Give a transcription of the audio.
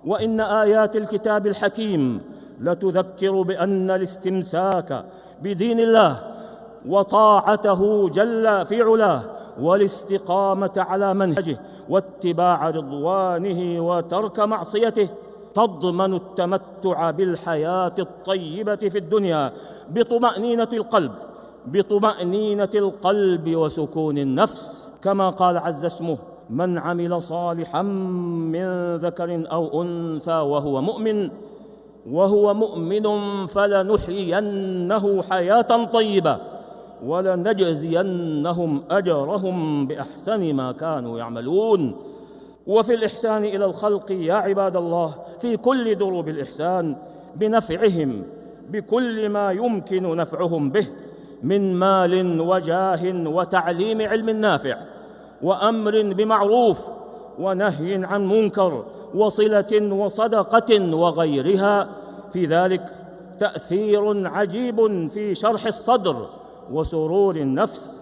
وإن آيات الكتاب الحكيم لتذكر بأن الاستمساك بدين الله وطاعته جل في علاه والاستقامة على منهجه واتباع رضوانه وترك معصيته تضمن التمتع بالحياة الطيبة في الدنيا بطمأنينة القلب وسكون النفس، كما قال عز اسمه: من عمل صالحا من ذكر أو أنثى وهو مؤمن فلنحيينه حياة طيبة ولنجزينهم أجرهم بأحسن ما كانوا يعملون. وفي الإحسان إلى الخلق يا عباد الله في كل دروب الإحسان بنفعهم بكل ما يمكن نفعهم به من مال وجاه وتعليم علم نافع وأمر بمعروف ونهي عن منكر وصلة وصدقة وغيرها. في ذلك تأثير عجيب في شرح الصدر وسرور النفس